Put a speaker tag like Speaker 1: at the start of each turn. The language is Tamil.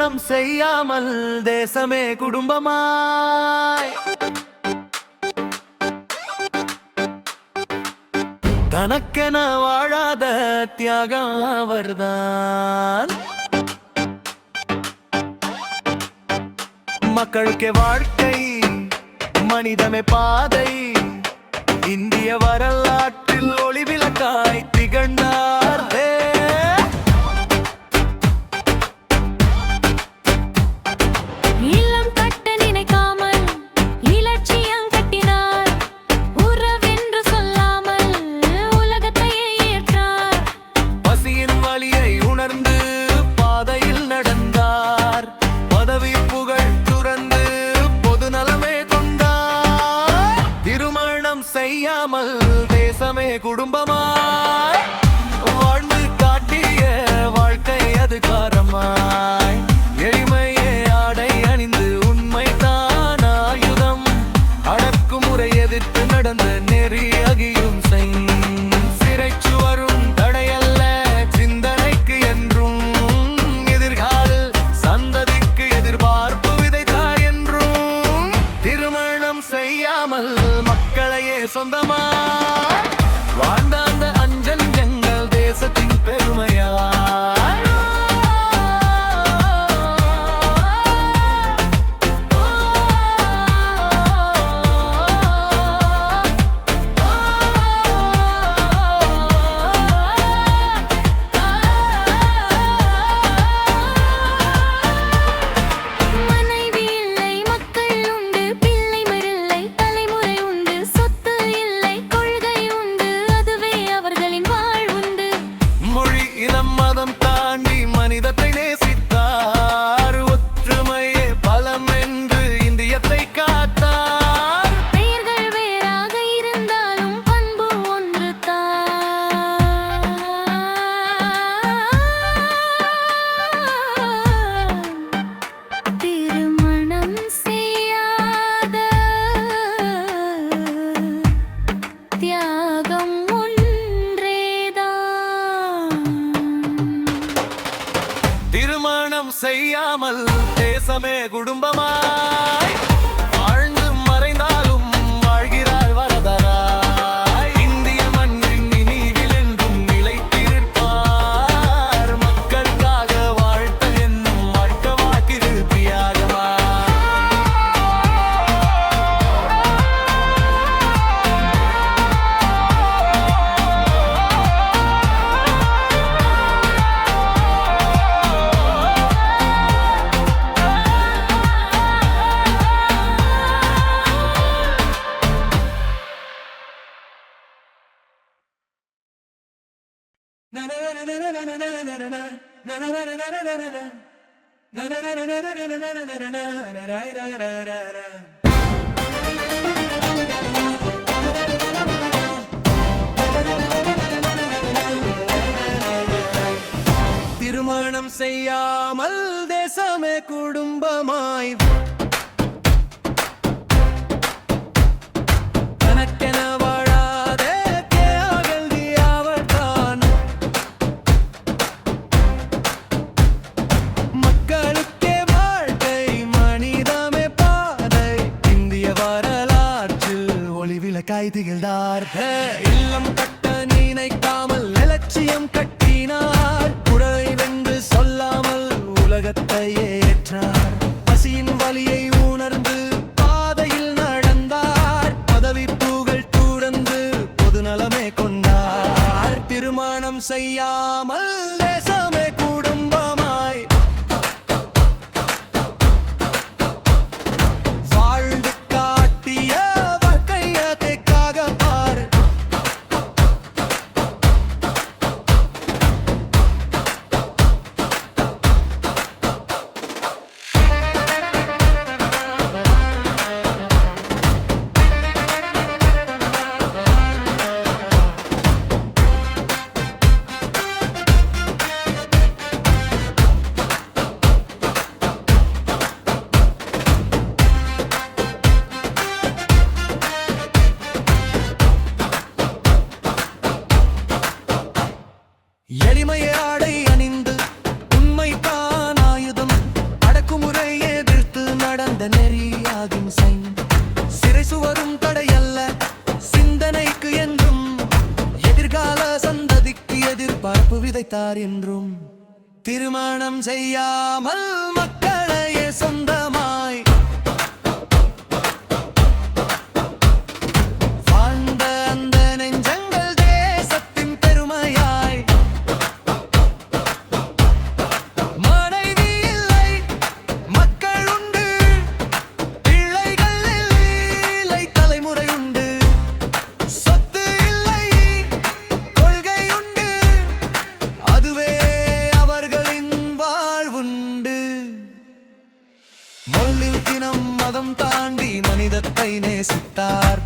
Speaker 1: திருமணம் செய்யாமல் தேசமே குடும்பமாய் தனக்கென வாழாத தியாகம் அவர்தான். மக்களுக்கே வாழ்க்கை, மனிதமே பாதை, இந்திய வரலாற்றில் ஒளிவிளக்காய் திகழ்ந்தார். செய்யாமல் தேசமே குடும்பமாய் வாழ்ந்து காட்டிய வாழ்க்கை அதிகாரமாய் எளிமையே ஆடை அணிந்து உண்மைதான் ஆயுதம் அடக்குமுறை எதிர்த்து நடந்த நெறி அகியும் சிறைச்சுவரும் தடையல்ல சிந்தனைக்கு என்றும் எதிர்கால சந்ததிக்கு எதிர்பார்ப்பு விதைத்தார் என்றும் திருமணம் செய்யாமல் மக்களையே சொந்தமா வாழ்ந்த அந்த அஞ்சல் எங்கள் தேசத்தின் பெருமையா. மதம் தாண்டி மனிதத்தை நேசித்தார், ஒற்றுமையே பலம் என்று இந்தியத்தை காத்தார்.
Speaker 2: பெயர்கள் வேறாக இருந்தாலும் பண்பு ஒன்று தான். திருமணம் செய்யாத தியாகம்
Speaker 1: திருமணம் செய்யாமல் தேசமே குடும்பமாய் வாழ்ந்து மறைந்தாலும் வாழ்கிறார் வரதராய். இந்திய மண்ணின் நினைவில் என்றும் நிலைத்திருப்பார், மக்களுக்காக வாழ்த்தல் என்னும் வாழ்க்கை வாக்கில் தியாகமா. திருமணம் செய்யாமல் தேசமே குடும்பமாய் தனக்கென வாழாத தியாகி அவர்தான். மக்களுக்கே வாழ்க்கை, மனிதமே பாதை, இந்திய வரலாற்றில் ஒளிவிளக்காய் திகழ்ந்தார். இல்லம் கட்ட நினைக்காமல் இலட்சியம் கட்டினார், குடலை வென்று சொல்லாமல் உலகத்தையே ஏற்றார். பசியின் வலியை உணர்ந்து பாதையில் நடந்தார், பதவி புகழ் துறந்து பொது நலமே கொண்டார். திருமணம் செய்யாமல் தேசமே குடும்பமாய் வாழ்ந்து காட்டிய வாழ்க்கையதைக்காக பார். எளிமையை ஆடை அணிந்து உண்மைதான் ஆயுதம் மனித நெறியாகும் சைன் சிறை சுவரும் தடையல்ல சிந்தனைக்கு என்றும் எதிர்கால சந்ததிக்கு எதிர்பார்ப்பு விதைத்தார் என்றும் திருமணம் செய்யாமல் மக்களையே சொந்தமாய் வாழ்ந்த அந்த நெஞ்சங்கள் தேசத்தின் பெருமையாய் மனைவி இல்லை மக்கள் உண்டு பிள்ளைகள் இல்லை தலைமுறை உண்டு சொத்து இல்லை கொள்கை உண்டு அதுவே அவர்களின் வாழ்வுண்டு மொழில் தினம் மதம் தாண்டி மனிதத்தை நேசித்தார்